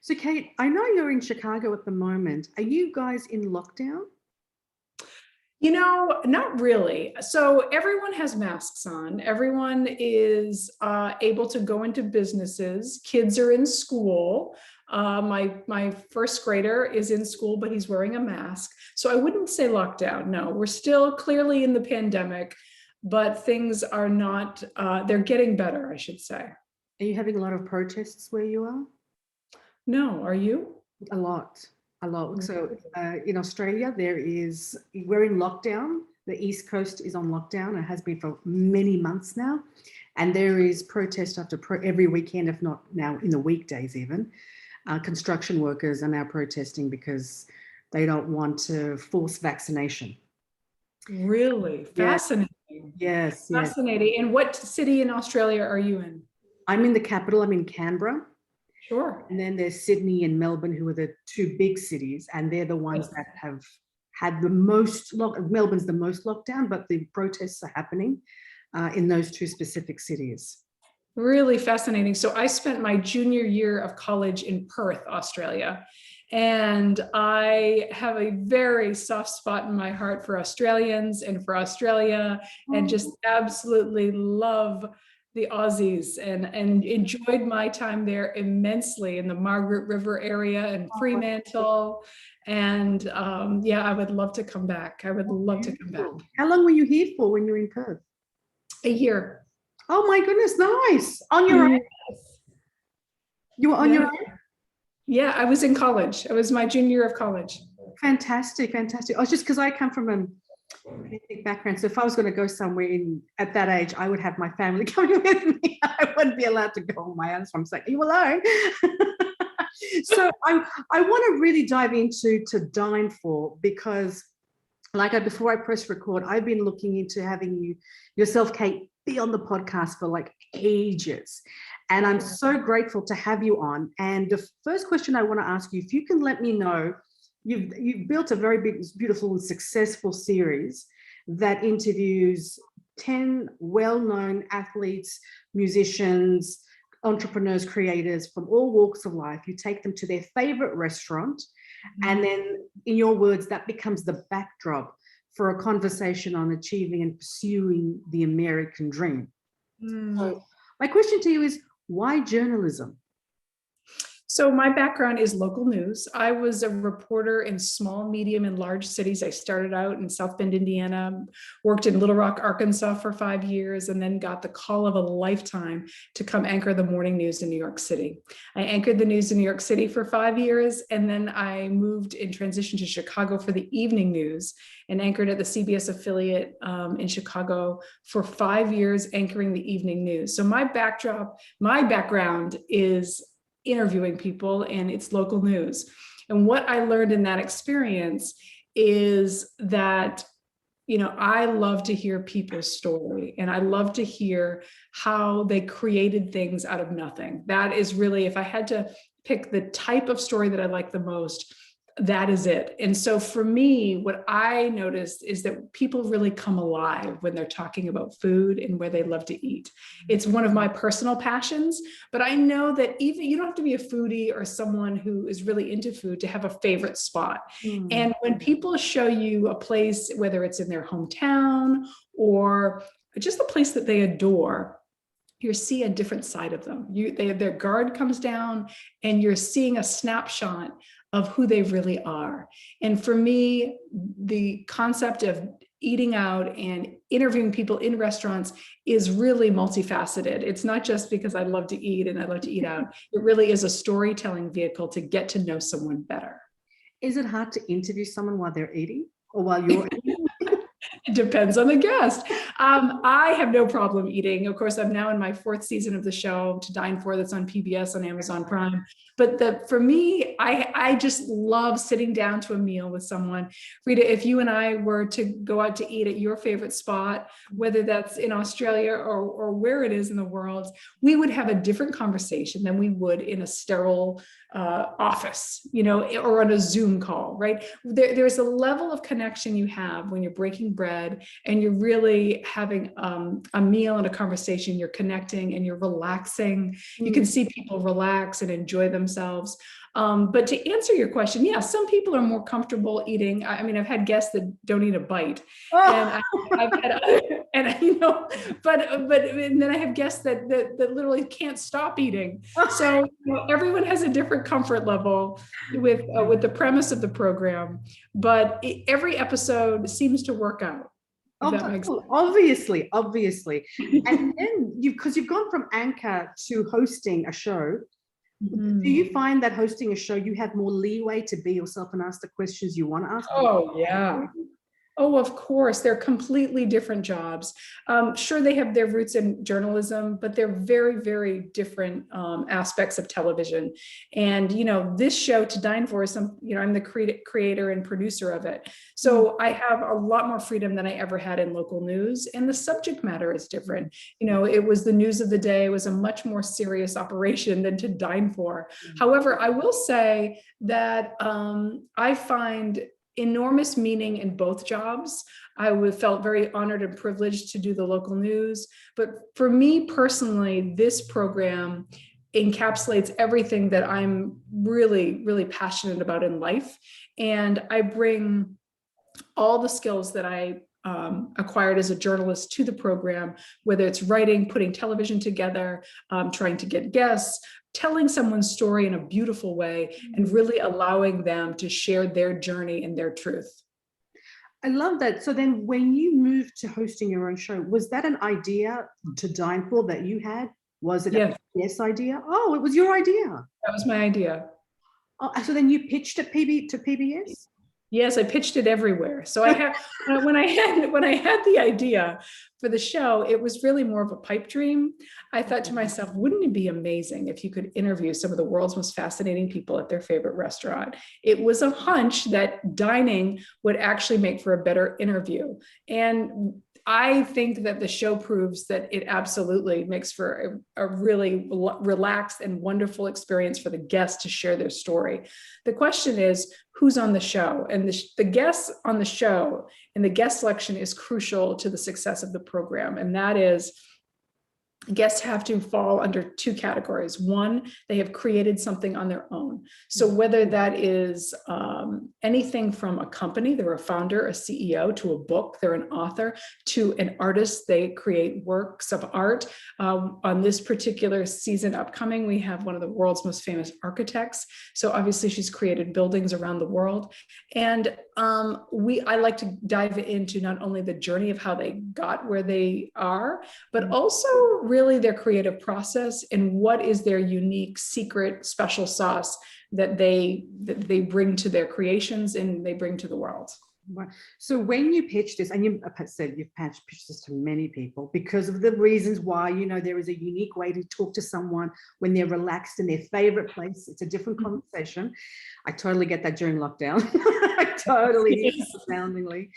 So, Kate, I know you're in Chicago at the moment. Are you guys in lockdown? Not really. So everyone has masks on. Everyone is able to go into businesses. Kids are in school. My first grader is in school, but he's wearing a mask. So I wouldn't say lockdown. No, we're still clearly in the pandemic, but things are not. They're getting better, I should say. Are you having a lot of protests where you are? No, are you? A lot, a lot. So, in Australia, we're in lockdown. The East Coast is on lockdown. It has been for many months now. And there is protest after every weekend, if not now in the weekdays even. Construction workers are now protesting because they don't want to force vaccination. Really Yeah, fascinating. yes, yes. Fascinating. And what city in Australia are you in? I'm in the capital. I'm in Canberra. Sure. And then there's Sydney and Melbourne, who are the two big cities, and they're the ones that have had the most Melbourne's the most lockdown, but the protests are happening in those two specific cities. Really fascinating. So I spent my junior year of college in Perth, Australia, and I have a very soft spot in my heart for Australians and for Australia, and just absolutely love the Aussies and enjoyed my time there immensely in the Margaret River area and Fremantle. And yeah, I would love to come back. I would love to come back. How long were you here for when you were in Perth? A year. Oh my goodness, nice. On your own? You were on your own? Yeah, I was in college. It was my junior year of college. Fantastic, fantastic. Oh, just because I come from a ethnic background, so if I was going to go somewhere at that age, I would have my family coming with me. I wouldn't be allowed to go on my own. So I'm saying, are you alone? So I want to really dive into To Dine For, because before I press record, I've been looking into having yourself, Kate, be on the podcast for like ages. And I'm so grateful to have you on. And the first question I want to ask you, if you can let me know, you've built a very big, beautiful, and successful series that interviews 10 well-known athletes, musicians, entrepreneurs, creators from all walks of life. You take them to their favorite restaurant, and then, in your words, that becomes the backdrop for a conversation on achieving and pursuing the American dream. So my question to you is, why journalism? So my background is local news. I was a reporter in small, medium, and large cities. I started out in South Bend, Indiana, worked in Little Rock, Arkansas for 5 years, and then got the call of a lifetime to come anchor the morning news in New York City. I anchored the news in New York City for 5 years, and then I moved in transition to Chicago for the evening news and anchored at the CBS affiliate in Chicago for 5 years, anchoring the evening news. So my background is interviewing people, and it's local news. And what I learned in that experience is that, I love to hear people's story, and I love to hear how they created things out of nothing. That is really, if I had to pick the type of story that I like the most, that is it. And so for me, what I noticed is that people really come alive when they're talking about food and where they love to eat. It's one of my personal passions, but I know that even you don't have to be a foodie or someone who is really into food to have a favorite spot. And when people show you a place, whether it's in their hometown or just a place that they adore, you see a different side of them. Their guard comes down, and you're seeing a snapshot of who they really are. And for me, the concept of eating out and interviewing people in restaurants is really multifaceted. It's not just because I love to eat and I love to eat out. It really is a storytelling vehicle to get to know someone better. Is it hard to interview someone while they're eating or while you're eating? It depends on the guest. I have no problem eating. Of course, I'm now in my 4th season of the show, To Dine For, that's on PBS on Amazon Prime. But for me, I just love sitting down to a meal with someone. Rita, if you and I were to go out to eat at your favorite spot, whether that's in Australia or where it is in the world, we would have a different conversation than we would in a sterile office, or on a Zoom call, right? There's a level of connection you have when you're breaking bread and you're really having a meal and a conversation. You're connecting and you're relaxing. You can see people relax and enjoy themselves. But to answer your question, yeah, some people are more comfortable eating. I mean, I've had guests that don't eat a bite, and I've had other, and you know, but and then I have guests that literally can't stop eating. So you know, everyone has a different comfort level with the premise of the program, but every episode seems to work out. If that makes sense. Obviously. And then because you've gone from anchor to hosting a show, do you find that hosting a show, you have more leeway to be yourself and ask the questions you want to ask? Oh, yeah. Oh, of course, they're completely different jobs. Sure, they have their roots in journalism, but they're very, very different aspects of television. And, you know, this show, To Dine For, is I'm the creator and producer of it. So I have a lot more freedom than I ever had in local news. And the subject matter is different. You know, it was the news of the day. It was a much more serious operation than To Dine For. However, I will say that I find enormous meaning in both jobs. I felt very honored and privileged to do the local news. But for me personally, this program encapsulates everything that I'm really, really passionate about in life. And I bring all the skills that I acquired as a journalist to the program, whether it's writing, putting television together, trying to get guests, telling someone's story in a beautiful way, and really allowing them to share their journey and their truth. I love that. So then when you moved to hosting your own show, was that an idea To Dine For that you had? Was it a PBS idea? Oh, it was your idea. That was my idea. Oh, so then you pitched to PBS? Yes, I pitched it everywhere. So I had when I had the idea for the show, it was really more of a pipe dream. I thought to myself, wouldn't it be amazing if you could interview some of the world's most fascinating people at their favorite restaurant? It was a hunch that dining would actually make for a better interview. And I think that the show proves that it absolutely makes for a really relaxed and wonderful experience for the guests to share their story. The question is, who's on the show? And the guests on the show and the guest selection is crucial to the success of the program. And that is, guests have to fall under two categories. One, they have created something on their own. So whether that is anything from a company, they're a founder, a CEO, to a book, they're an author, to an artist, they create works of art. On this particular season upcoming, we have one of the world's most famous architects. So obviously she's created buildings around the world. And I like to dive into not only the journey of how they got where they are, but also really their creative process and what is their unique, secret, special sauce that they bring to their creations and they bring to the world. So when you pitch this, and you said you've pitched this to many people because of the reasons why, you know, there is a unique way to talk to someone when they're relaxed in their favorite place. It's a different conversation. I totally get that during lockdown. I totally, astoundingly.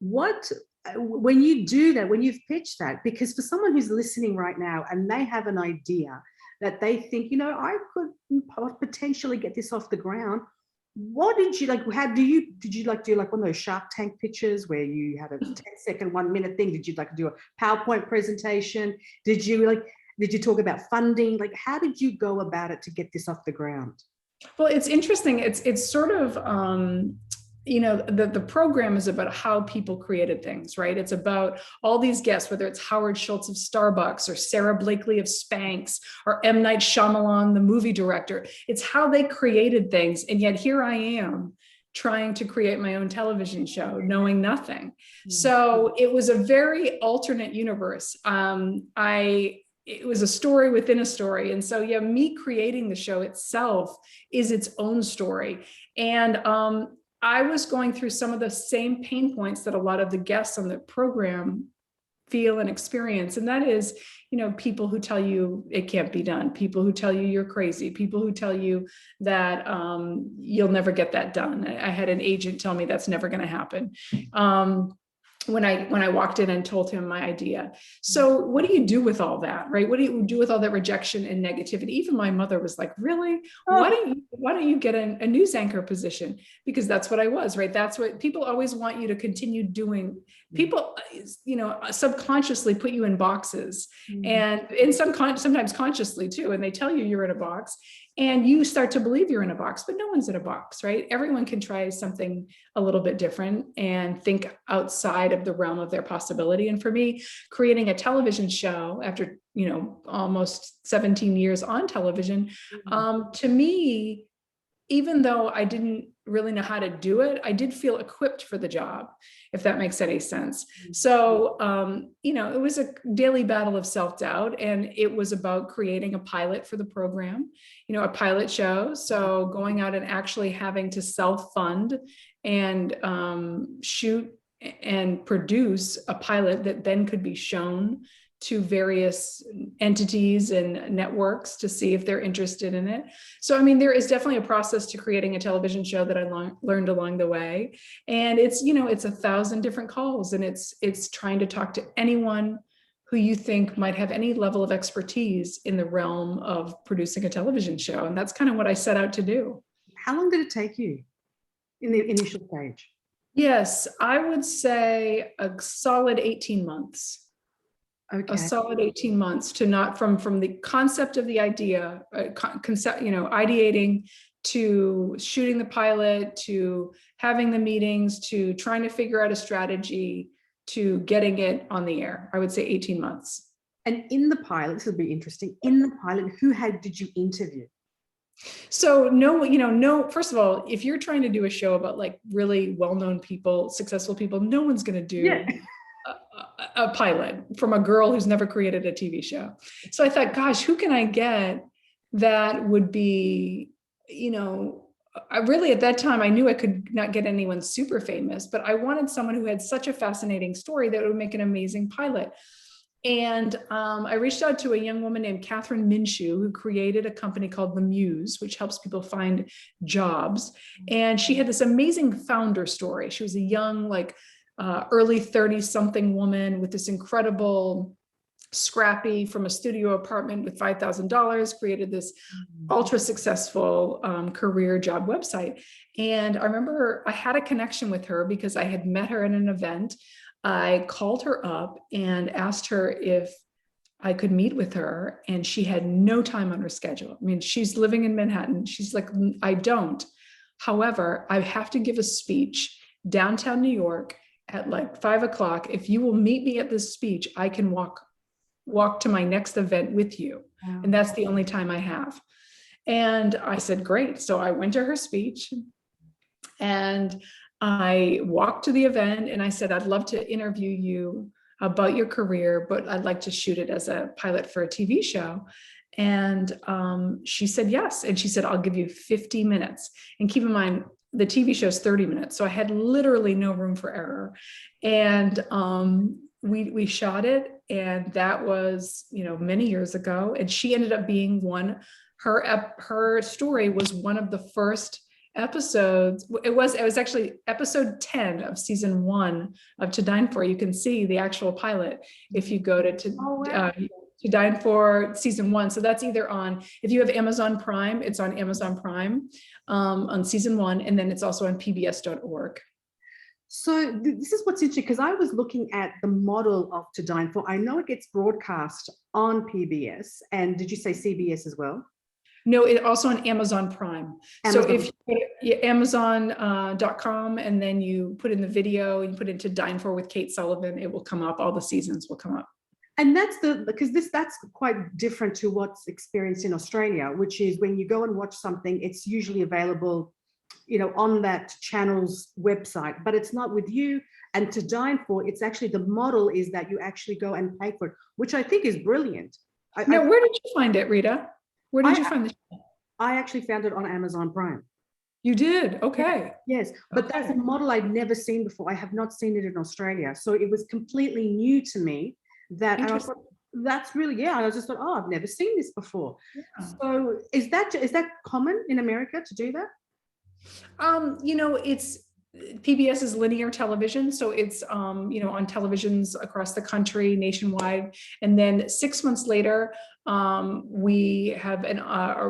When you do that, when you've pitched that, because for someone who's listening right now and they have an idea that they think, you know, I could potentially get this off the ground. What did you like? How did you do like one of those Shark Tank pitches where you had a 10-second, 1-minute thing? Did you like do a PowerPoint presentation? Did you talk about funding? Like, how did you go about it to get this off the ground? Well, it's interesting. It's sort of, you know, the program is about how people created things, right? It's about all these guests, whether it's Howard Schultz of Starbucks or Sarah Blakely of Spanx or M. Night Shyamalan, the movie director. It's how they created things. And yet here I am trying to create my own television show, knowing nothing. So it was a very alternate universe. It was a story within a story. And so, yeah, me creating the show itself is its own story. And I was going through some of the same pain points that a lot of the guests on the program feel and experience. And that is, you know, people who tell you it can't be done, people who tell you you're crazy, people who tell you that you'll never get that done. I had an agent tell me that's never going to happen. When I walked in and told him my idea. So what do you do with all that, right? What do you do with all that rejection and negativity? Even my mother was like, really? Why don't you get a news anchor position? Because that's what I was, right? That's what people always want you to continue doing. People, you know, subconsciously put you in boxes and sometimes consciously too. And they tell you you're in a box. And you start to believe you're in a box, but no one's in a box, right? Everyone can try something a little bit different and think outside of the realm of their possibility. And for me, creating a television show after, almost 17 years on television, to me, even though I didn't really know how to do it, I did feel equipped for the job, if that makes any sense. So, it was a daily battle of self-doubt, and it was about creating a pilot for the program, a pilot show. So going out and actually having to self-fund and shoot and produce a pilot that then could be shown to various entities and networks to see if they're interested in it. So, there is definitely a process to creating a television show that I learned along the way. And it's, it's 1,000 different calls, and it's trying to talk to anyone who you think might have any level of expertise in the realm of producing a television show. And that's kind of what I set out to do. How long did it take you in the initial stage? Yes, I would say a solid 18 months. Okay. A solid 18 months to not from the concept of the idea, ideating, to shooting the pilot, to having the meetings, to trying to figure out a strategy, to getting it on the air. I would say 18 months. And in the pilot, this will be interesting. In the pilot, did you interview? So no, first of all, if you're trying to do a show about like really well-known people, successful people, no one's going to do a pilot from a girl who's never created a TV show. So I thought, gosh, who can I get that would be, I really, at that time, I knew I could not get anyone super famous, but I wanted someone who had such a fascinating story that would make an amazing pilot. And I reached out to a young woman named Catherine Minshew, who created a company called The Muse, which helps people find jobs. And she had this amazing founder story. She was a young, early 30-something woman with this incredible, scrappy, from a studio apartment with $5,000, created this ultra successful career job website. And I remember I had a connection with her because I had met her at an event. I called her up and asked her if I could meet with her, and she had no time on her schedule. She's living in Manhattan. She's like, I don't. However, I have to give a speech downtown New York at 5 o'clock. If you will meet me at this speech, I can walk to my next event with you. Wow. And that's the only time I have. And I said, great. So I went to her speech and I walked to the event, and I said, I'd love to interview you about your career, but I'd like to shoot it as a pilot for a TV show. And she said, yes. And she said, I'll give you 50 minutes. And keep in mind, the TV show is 30 minutes. So I had literally no room for error. And we shot it. And that was, many years ago. And she ended up being her story was one of the first episodes. It was actually episode 10 of season 1 of To Dine For. You can see the actual pilot if you go to Dine For season 1. So that's either on, if you have Amazon Prime, it's on Amazon Prime on season 1, and then it's also on pbs.org. So this is what's interesting, because I was looking at the model of To Dine For. I know it gets broadcast on PBS, and did you say CBS as well? No, it also on Amazon Prime. So if you go to Amazon.com and then you put in the video and you put into Dine For with Kate Sullivan, it will come up. All the seasons will come up. And that's that's quite different to what's experienced in Australia, which is when you go and watch something, it's usually available, on that channel's website, but it's not with you. And To Dine For, it's actually, the model is that you actually go and pay for it, which I think is brilliant. Now, where did you find it, Rita? Where did you find the show? I actually found it on Amazon Prime. You did? Okay. Yes, but that's a model I'd never seen before. I have not seen it in Australia. So it was completely new to me. And I thought, that's really, I just thought, I've never seen this before. Yeah. So is that common in America to do that? It's PBS is linear television. So it's, on televisions across the country, nationwide. And then 6 months later, we have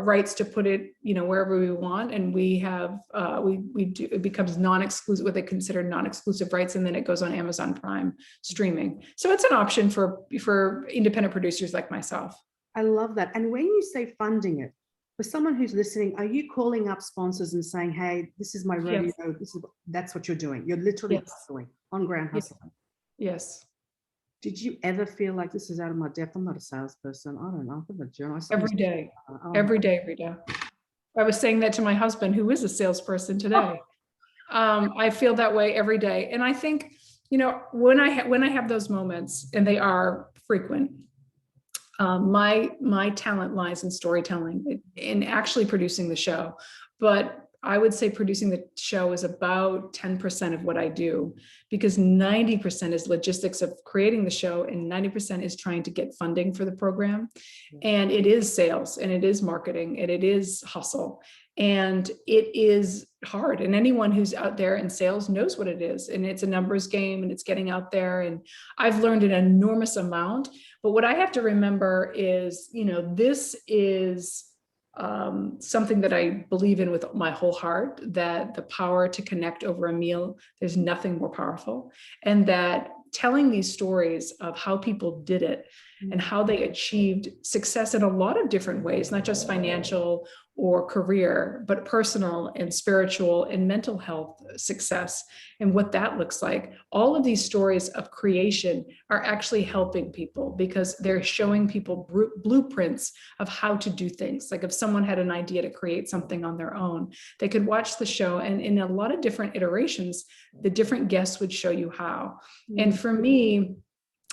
rights to put it, wherever we want. And we have, it becomes non-exclusive, what they consider non-exclusive rights. And then it goes on Amazon Prime streaming. So it's an option for independent producers like myself. I love that. And when you say funding it, For someone who's listening, are you calling up sponsors and saying, hey, this is my rodeo, Yes. that's what you're doing? You're literally Yes. hustling, on ground Yes. hustling. Yes. Did you ever feel like this is out of my depth? I'm not a salesperson. I don't know. I'm a journalist. Every day. Oh, Every day, Rita. I was saying that to my husband, who is a salesperson today. I feel that way every day. And I think, when I have those moments, and they are frequent, my talent lies in storytelling, in actually producing the show. But I would say producing the show is about 10% of what I do, because 90% is logistics of creating the show, and 90% is trying to get funding for the program. And it is sales, and it is marketing, and it is hustle. And it is hard. And anyone who's out there in sales knows what it is. And it's a numbers game, and it's getting out there. And I've learned an enormous amount. But what I have to remember is, this is something that I believe in with my whole heart, that the power to connect over a meal, there's nothing more powerful. And that telling these stories of how people did it and how they achieved success in a lot of different ways, not just financial or career, but personal and spiritual and mental health success, and what that looks like. All of these stories of creation are actually helping people, because they're showing people blueprints of how to do things. Like if someone had an idea to create something on their own, they could watch the show, and in a lot of different iterations, the different guests would show you how. And for me,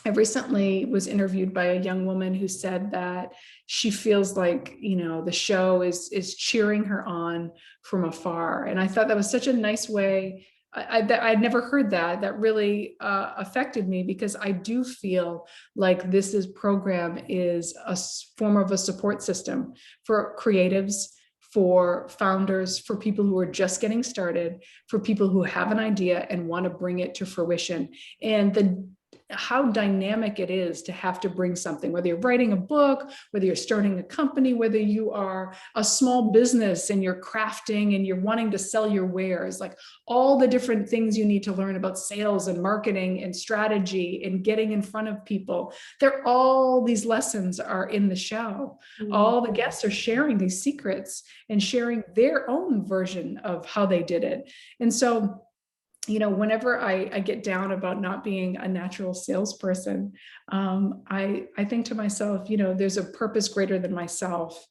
I recently was interviewed by a young woman who said that she feels like, the show is cheering her on from afar. And I thought that was such a nice way. I'd never heard that. That really affected me, because I do feel like this program is a form of a support system for creatives, for founders, for people who are just getting started, for people who have an idea and want to bring it to fruition. And how dynamic it is to have to bring something, whether you're writing a book, whether you're starting a company, whether you are a small business and you're crafting and you're wanting to sell your wares, like all the different things you need to learn about sales and marketing and strategy and getting in front of people. All these lessons are in the show. All the guests are sharing these secrets and sharing their own version of how they did it. And so, whenever I get down about not being a natural salesperson, I think to myself, there's a purpose greater than myself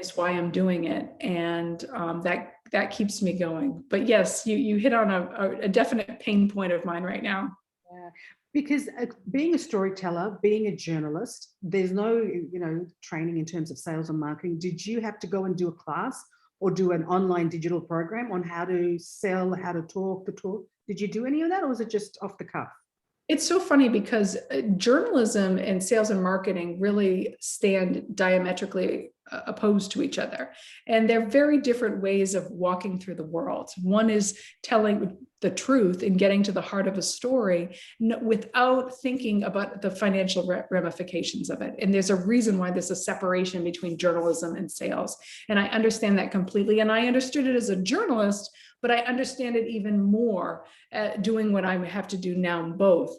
is why I'm doing it. And that keeps me going. But yes, you hit on a definite pain point of mine right now. Yeah. Because being a storyteller, being a journalist, there's no, training in terms of sales and marketing. Did you have to go and do a class or do an online digital program on how to sell, how to talk the talk? Did you do any of that, or was it just off the cuff? It's so funny, because journalism and sales and marketing really stand diametrically opposed to each other. And they're very different ways of walking through the world. One is telling the truth and getting to the heart of a story without thinking about the financial ramifications of it. And there's a reason why there's a separation between journalism and sales. And I understand that completely. And I understood it as a journalist, but I understand it even more doing what I have to do now in both.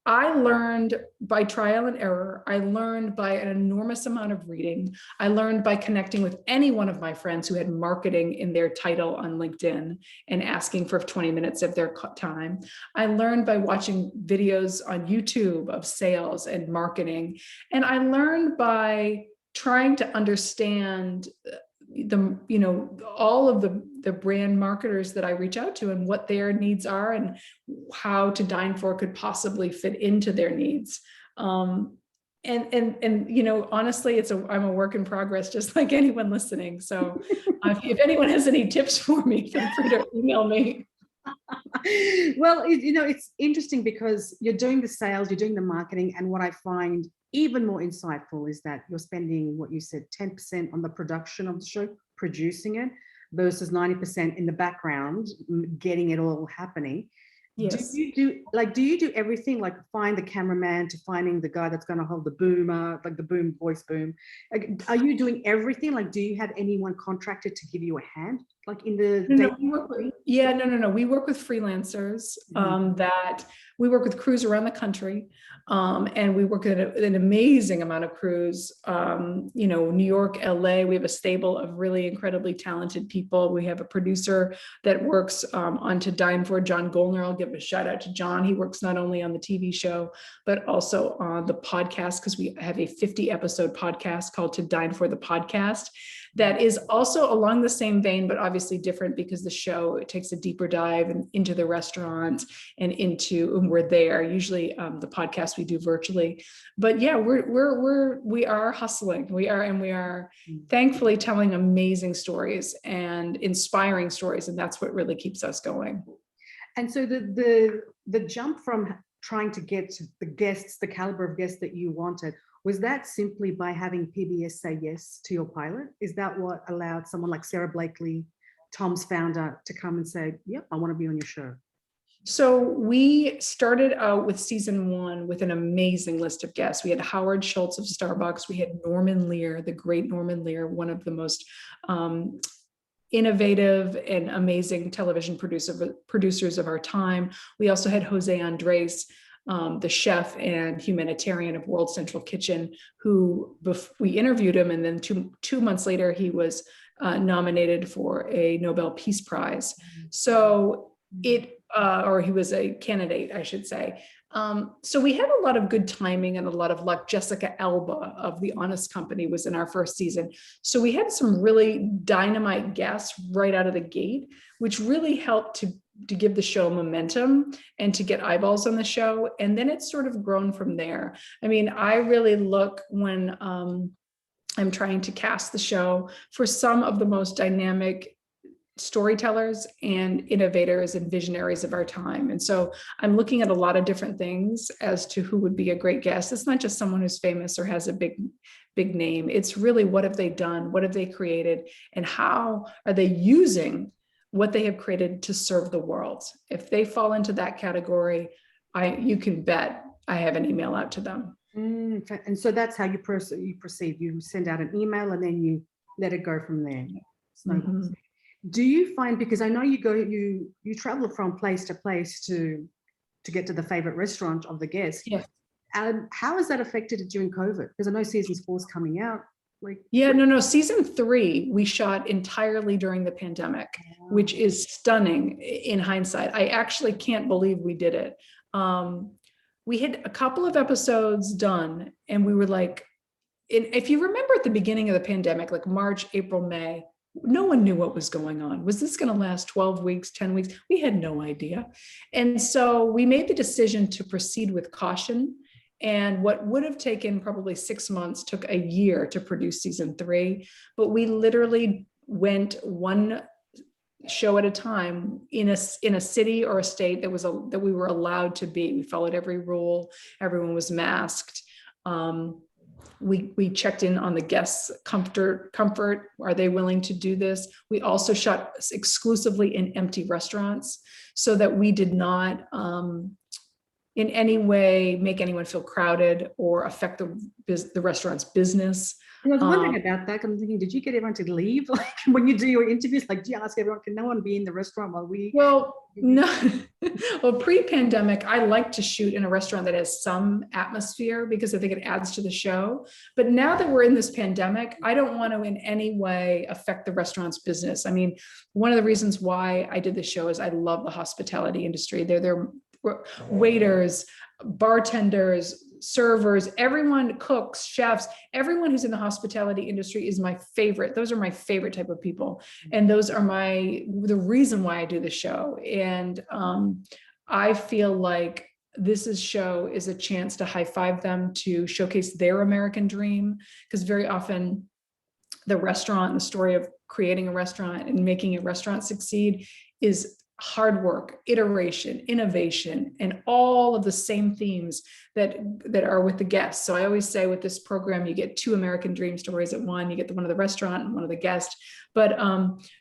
I learned by trial and error. I learned by an enormous amount of reading. I learned by connecting with any one of my friends who had marketing in their title on LinkedIn and asking for 20 minutes of their time. I learned by watching videos on YouTube of sales and marketing. And I learned by trying to understand all of the brand marketers that I reach out to and what their needs are and how To Dine For could possibly fit into their needs. Honestly, I'm a work in progress, just like anyone listening. So if anyone has any tips for me, feel free to email me. Well, it's interesting because you're doing the sales, you're doing the marketing, and what I find even more insightful is that you're spending, what you said, 10% on the production of the show, producing it, versus 90% in the background, getting it all happening. Yes. Do you do everything, like find the cameraman to finding the guy that's going to hold the boomer, like the boom, voice boom? Like, are you doing everything? Like, do you have anyone contracted to give you a hand? like in the No, day? no, we work with, yeah, no. We work with freelancers that we work with crews around the country. And we work at an amazing amount of crews, New York, LA. We have a stable of really incredibly talented people. We have a producer that works on To Dine For, John Golner. I'll give a shout out to John. He works not only on the TV show, but also on the podcast, because we have a 50 episode podcast called To Dine For the Podcast. That is also along the same vein, but obviously different, because the show, it takes a deeper dive into the restaurant and we're there. Usually the podcast we do virtually, but yeah, we are hustling. We are thankfully telling amazing stories and inspiring stories, and that's what really keeps us going. And so the jump from trying to get the caliber of guests that you wanted, was that simply by having PBS say yes to your pilot? Is that what allowed someone like Sarah Blakely, Tom's founder, to come and say, yep, I want to be on your show? So we started out with season 1 with an amazing list of guests. We had Howard Schultz of Starbucks. We had Norman Lear, the great Norman Lear, one of the most innovative and amazing television producers of our time. We also had Jose Andres, the chef and humanitarian of World Central Kitchen, who we interviewed him, and then two months later he was nominated for a Nobel Peace Prize. So or he was a candidate, I should say. So we had a lot of good timing and a lot of luck. Jessica Alba of The Honest Company was in our first season. So we had some really dynamite guests right out of the gate, which really helped to give the show momentum and to get eyeballs on the show. And then it's sort of grown from there. I mean, I really look when I'm trying to cast the show for some of the most dynamic storytellers and innovators and visionaries of our time. And so I'm looking at a lot of different things as to who would be a great guest. It's not just someone who's famous or has a big name. It's really, what have they done? What have they created? And how are they using what they have created to serve the world? If they fall into that category, you can bet I have an email out to them. And so that's how you proceed. You send out an email and then you let it go from there. Do you find, because I know you travel from place to place to get to the favorite restaurant of the guest. Yeah. How has that affected it during COVID? Because I know season 4 is coming out. Season 3 we shot entirely during the pandemic, which is stunning in hindsight. I actually can't believe we did it. We had a couple of episodes done, and we were like, if you remember at the beginning of the pandemic, like March, April, May, no one knew what was going on. Was this going to last 12 weeks, 10 weeks? We had no idea. And so we made the decision to proceed with caution. And what would have taken probably 6 months took a year to produce season 3. But we literally went one show at a time in a city or a state that we were allowed to be. We followed every rule. Everyone was masked. We checked in on the guests' comfort. Are they willing to do this? We also shot exclusively in empty restaurants so that we did not in any way make anyone feel crowded or affect the restaurant's business. I was wondering about that. I'm thinking, did you get everyone to leave? Like when you do your interviews, like do you ask everyone, can no one be in the restaurant while we? Well, no. Well, pre-pandemic, I like to shoot in a restaurant that has some atmosphere because I think it adds to the show. But now that we're in this pandemic, I don't want to in any way affect the restaurant's business. I mean, one of the reasons why I did the show is I love the hospitality industry. They're waiters, bartenders, servers, everyone, cooks, chefs, everyone who's in the hospitality industry is my favorite. Those are my favorite type of people. And those are the reason why I do the show. And I feel like this show is a chance to high five them, to showcase their American dream. Because very often the restaurant, the story of creating a restaurant and making a restaurant succeed is hard work, iteration, innovation, and all of the same themes that are with the guests. So I always say with this program, you get 2 American dream stories at one. You get the one of the restaurant and one of the guest. But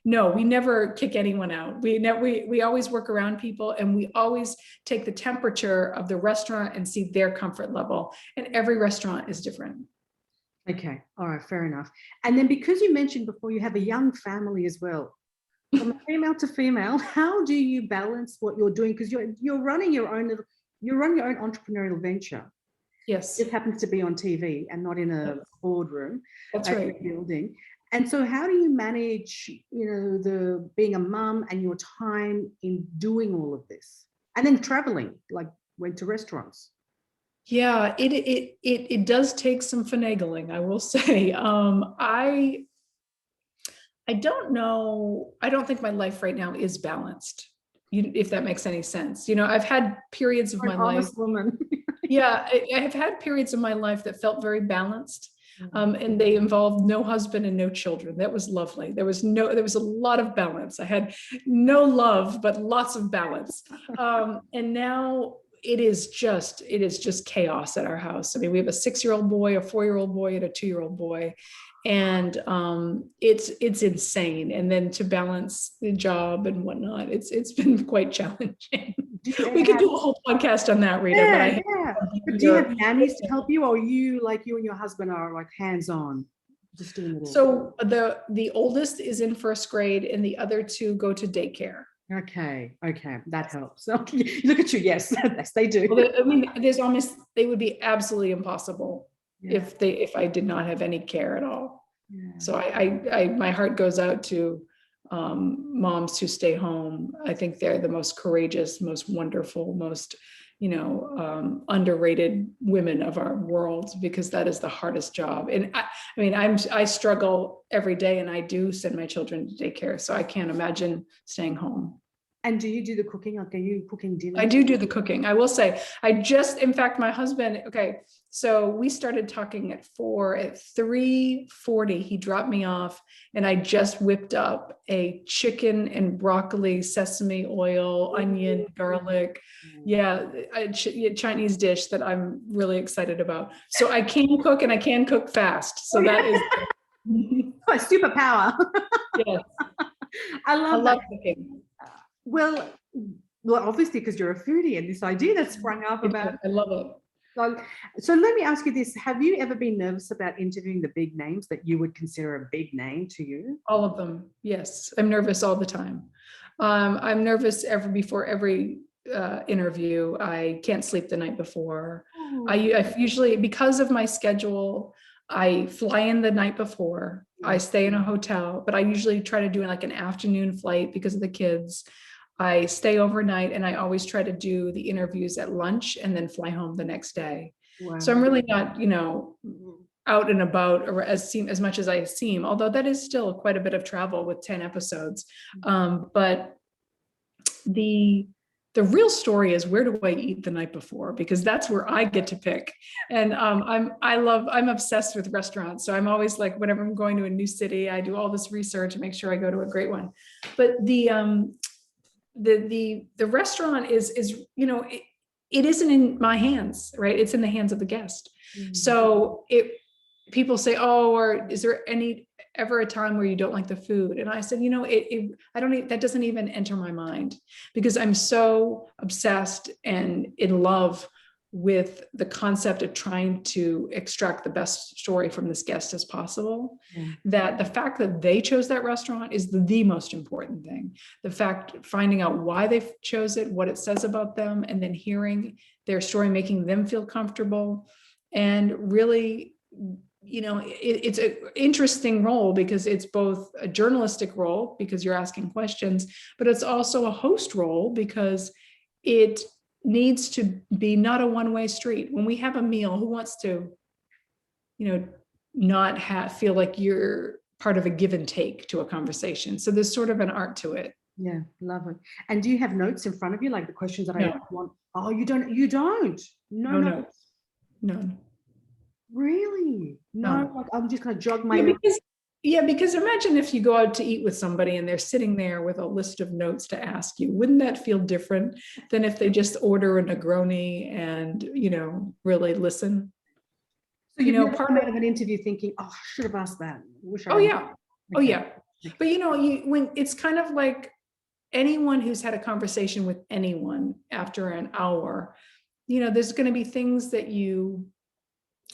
no, we never kick anyone out. We always work around people, and we always take the temperature of the restaurant and see their comfort level. And every restaurant is different. Okay, all right, fair enough. And then because you mentioned before you have a young family as well, from female to female, how do you balance what you're doing? Because you're running your own entrepreneurial venture. Yes, It happens to be on TV and not in a boardroom, that's in right. a building. And so how do you manage, the being a mum and your time in doing all of this? And then traveling, like went to restaurants. Yeah, it does take some finagling, I will say. I don't know. I don't think my life right now is balanced, if that makes any sense. I've had periods of You're my an life. honest woman. Yeah, I have had periods of my life that felt very balanced. And they involved no husband and no children. That was lovely. There was a lot of balance. I had no love, but lots of balance. And now it is just chaos at our house. I mean, we have a 6-year-old boy, a 4-year-old boy, and a 2-year-old boy. And it's insane. And then to balance the job and whatnot, it's been quite challenging. We could do a whole podcast on that, Rita. But do you have nannies to help you, or you and your husband are like hands-on, just doing it all? So the oldest is in 1st grade, and the other 2 go to daycare. Okay, that helps. Okay. Look at you. Yes, yes, they do. Well, I mean, they would be absolutely impossible if I did not have any care at all. Yeah. So my heart goes out to moms who stay home. I think they're the most courageous, most wonderful, most underrated women of our world, because that is the hardest job. And I struggle every day, and I do send my children to daycare, so I can't imagine staying home. And do you do the cooking? Like, are you cooking dinner? I do the cooking. I will say, in fact, my husband, okay, so we started talking at 4, at 3:40, he dropped me off, and I just whipped up a chicken and broccoli, sesame oil, onion, garlic. Yeah, a Chinese dish that I'm really excited about. So I can cook, and I can cook fast. So that is a superpower. Yes. I love cooking. Well, obviously, because you're a foodie, and this idea that sprung up about. I love it. So let me ask you this: have you ever been nervous about interviewing the big names that you would consider a big name to you? All of them, yes. I'm nervous all the time. I'm nervous before every interview. I can't sleep the night before. I usually, because of my schedule, I fly in the night before. I stay in a hotel, but I usually try to do like an afternoon flight because of the kids. I stay overnight, and I always try to do the interviews at lunch and then fly home the next day. Wow. So I'm really not, out and about, or as much as I seem, although that is still quite a bit of travel with 10 episodes. But the real story is, where do I eat the night before? Because that's where I get to pick. And I'm obsessed with restaurants. So I'm always like, whenever I'm going to a new city, I do all this research and make sure I go to a great one. But the restaurant is it isn't in my hands, right? It's in the hands of the guest. So people say, oh, or is there ever a time where you don't like the food? And I said, that doesn't even enter my mind, because I'm so obsessed and in love with the concept of trying to extract the best story from this guest as possible, that the fact that they chose that restaurant is the most important thing. The fact, finding out why they chose it, what it says about them, and then hearing their story, making them feel comfortable. And really, it's an interesting role, because it's both a journalistic role, because you're asking questions, but it's also a host role, because it needs to be not a one-way street. When we have a meal, who wants to, not feel like you're part of a give and take to a conversation? So there's sort of an art to it. Yeah, love it. And do you have notes in front of you, like the questions that I want? Oh, you don't? No notes. No. Really? No. Like, I'm just going to jog my. Because imagine if you go out to eat with somebody and they're sitting there with a list of notes to ask you. Wouldn't that feel different than if they just order a Negroni and, really listen? So part of an interview thinking, oh, I should have asked that. Yeah. But when it's kind of like anyone who's had a conversation with anyone after an hour, there's going to be things that you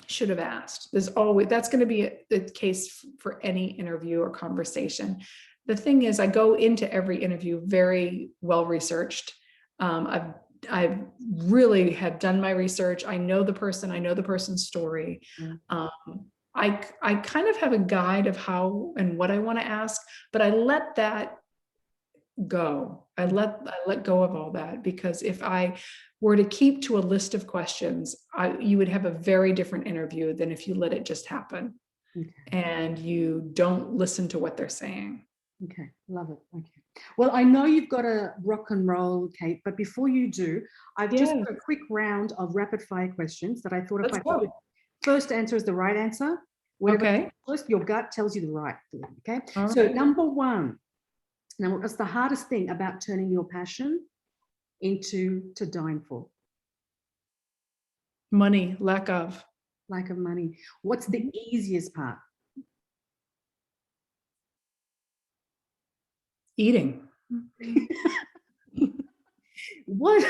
should have asked. There's always, that's going to be the case for any interview or conversation. The thing is, I go into every interview very well researched. I've really have done my research. I know the person, I know the person's story. I kind of have a guide of how and what I want to ask, but I let that go. I let go of all that, because if I were to keep to a list of questions, you would have a very different interview than if you let it just happen. Okay. And you don't listen to what they're saying. Okay, love it. Okay. Well, I know you've got a rock and roll, Kate, but before you do, I've just got a quick round of rapid fire questions that I thought if I put first answer is the right answer. Whatever first, your gut tells you the right thing. Okay. All so right. number one, now what's the hardest thing about turning your passion into To Dine For? Money, lack of money. What's the easiest part? eating. What?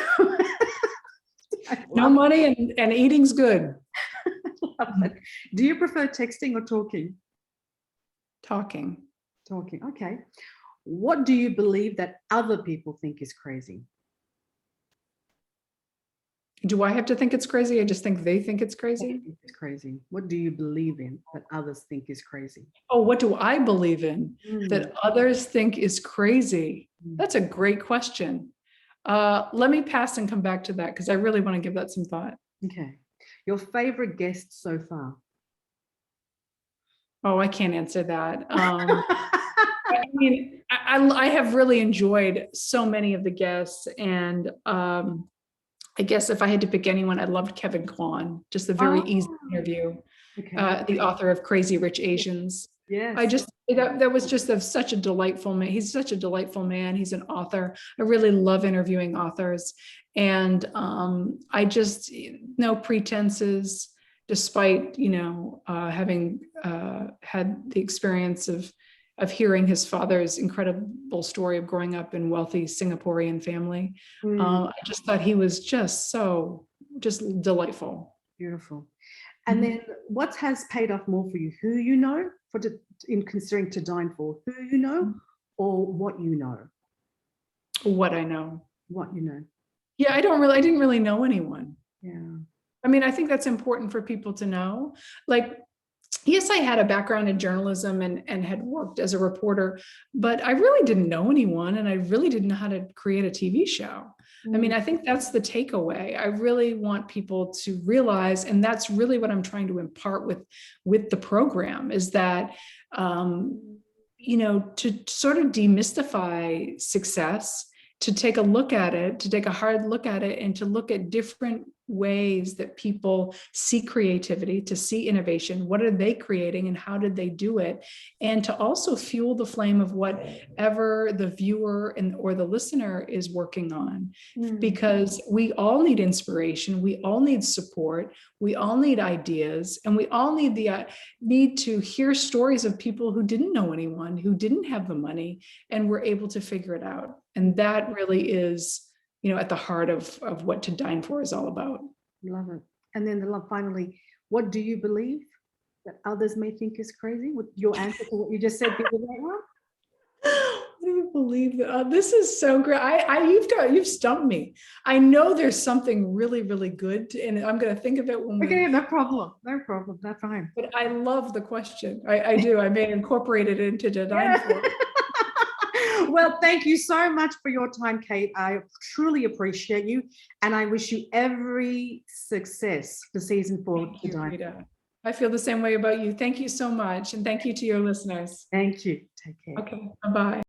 No money and eating's good. Do you prefer texting or talking? Talking. Talking. Okay. What do you believe that other people think is crazy? Do I have to think it's crazy? I just think they think it's crazy. It's crazy. What do you believe in that others think is crazy? Oh, what do I believe in that others think is crazy? That's a great question. Let me pass and come back to that, because I really want to give that some thought. Okay. Your favorite guest so far? Oh, I can't answer that. I mean, I have really enjoyed so many of the guests, and I guess if I had to pick anyone, I loved Kevin Kwan, just a very easy interview. Okay. The author of Crazy Rich Asians. Yes. I just, that was just such a delightful man. He's such a delightful man. He's an author. I really love interviewing authors. And I just, no pretenses, despite, having had the experience of hearing his father's incredible story of growing up in wealthy Singaporean family. I just thought he was just delightful. Beautiful. And then what has paid off more for you? Who you know, in considering To Dine For? Who you know, or what you know? What I know. What you know. Yeah, I didn't really know anyone. Yeah. I mean, I think that's important for people to know. Like, yes, I had a background in journalism and had worked as a reporter, but I really didn't know anyone, and I really didn't know how to create a TV show. I mean, I think that's the takeaway. I really want people to realize, and that's really what I'm trying to impart with the program, is that, to sort of demystify success, to take a look at it, to take a hard look at it, and to look at different ways that people see creativity, to see innovation. What are they creating and how did they do it? And to also fuel the flame of whatever the viewer or the listener is working on. Because we all need inspiration, we all need support, we all need ideas, and we all need need to hear stories of people who didn't know anyone, who didn't have the money, and were able to figure it out. And that really is, at the heart of what To Dine For is all about. Love it. And then finally, what do you believe that others may think is crazy? With your answer to what you just said, people like, what? What do you believe? This is so great. You've stumped me. I know there's something really, really good, and I'm going to think of it when okay, no problem. No problem. That's fine. But I love the question. I do. I may incorporate it into To Dine For. Well, thank you so much for your time, Kate. I truly appreciate you, and I wish you every success for season 4. Thank you, Rita. I feel the same way about you. Thank you so much, and thank you to your listeners. Thank you. Take care. Okay, bye-bye.